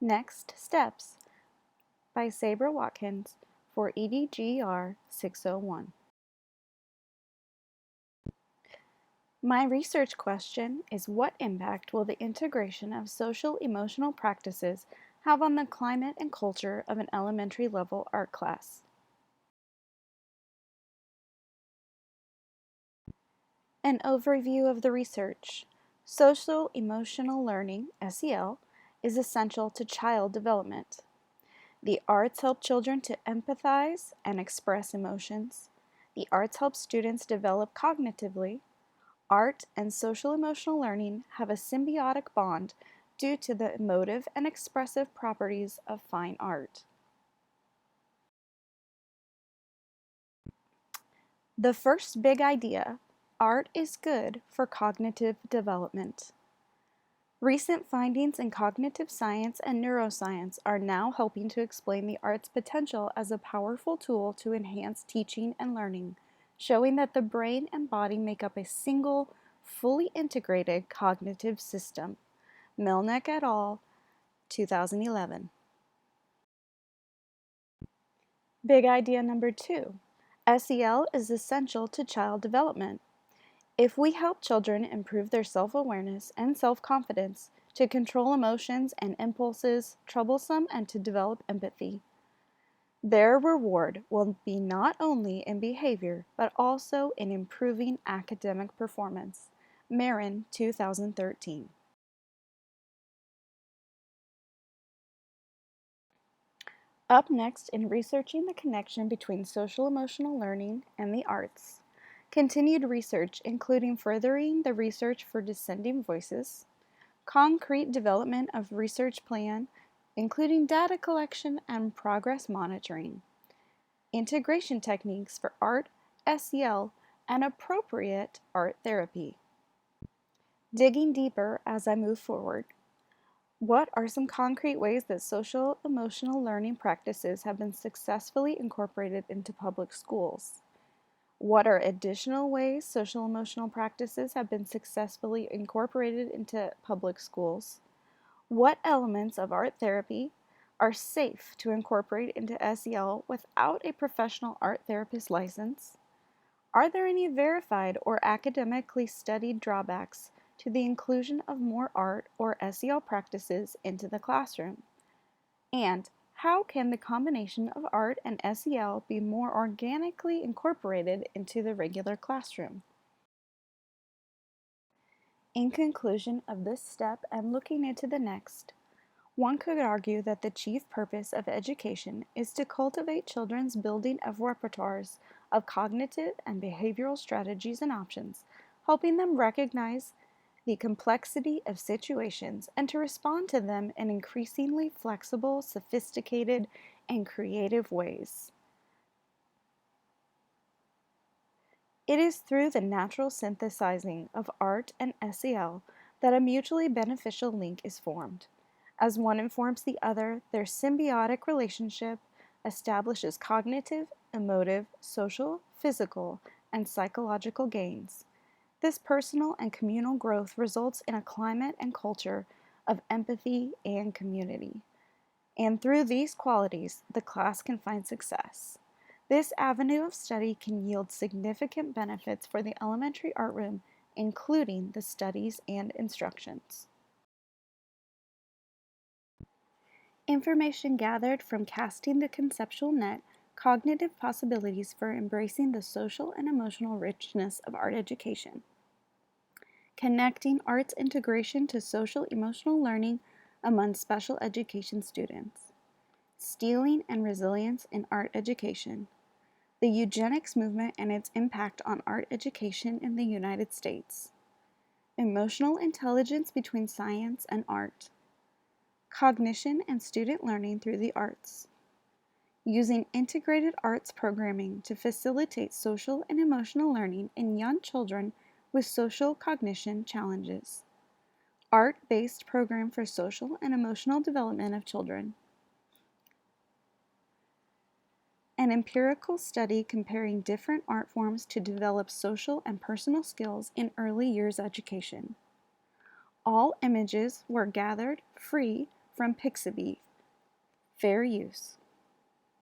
Next Steps by Sabra Watkins for EDGR 601. My research question is, what impact will the integration of social-emotional practices have on the climate and culture of an elementary level art class? An overview of the research. Social-emotional learning, SEL, is essential to child development. The arts help children to empathize and express emotions. The arts help students develop cognitively. Art and social-emotional learning have a symbiotic bond due to the emotive and expressive properties of fine art. The first big idea: art is good for cognitive development. Recent findings in cognitive science and neuroscience are now helping to explain the art's potential as a powerful tool to enhance teaching and learning, showing that the brain and body make up a single, fully integrated cognitive system. Melnick et al., 2011. Big idea number 2. SEL is essential to child development. If we help children improve their self-awareness and self-confidence, to control emotions and impulses troublesome, and to develop empathy, their reward will be not only in behavior, but also in improving academic performance. Marin, 2013. Up next in researching the connection between social-emotional learning and the arts. Continued research, including furthering the research for descending voices, concrete development of research plan, including data collection and progress monitoring, integration techniques for art, SEL, and appropriate art therapy. Digging deeper as I move forward, what are some concrete ways that social-emotional learning practices have been successfully incorporated into public schools? What are additional ways social-emotional practices have been successfully incorporated into public schools? What elements of art therapy are safe to incorporate into SEL without a professional art therapist license? Are there any verified or academically studied drawbacks to the inclusion of more art or SEL practices into the classroom? And how can the combination of art and SEL be more organically incorporated into the regular classroom? In conclusion of this step and looking into the next, one could argue that the chief purpose of education is to cultivate children's building of repertoires of cognitive and behavioral strategies and options, helping them recognize the complexity of situations and to respond to them in increasingly flexible, sophisticated, and creative ways. It is through the natural synthesizing of art and SEL that a mutually beneficial link is formed. As one informs the other, their symbiotic relationship establishes cognitive, emotive, social, physical, and psychological gains. This personal and communal growth results in a climate and culture of empathy and community. And through these qualities, the class can find success. This avenue of study can yield significant benefits for the elementary art room, including the studies and instructions. Information gathered from casting the conceptual net, cognitive possibilities for embracing the social and emotional richness of art education. Connecting arts integration to social emotional learning among special education students. Stealing and resilience in art education. The eugenics movement and its impact on art education in the United States. Emotional intelligence between science and art. Cognition and student learning through the arts. Using integrated arts programming to facilitate social and emotional learning in young children with social cognition challenges. Art-based program for social and emotional development of children. An empirical study comparing different art forms to develop social and personal skills in early years education. All images were gathered free from Pixabay. Fair use.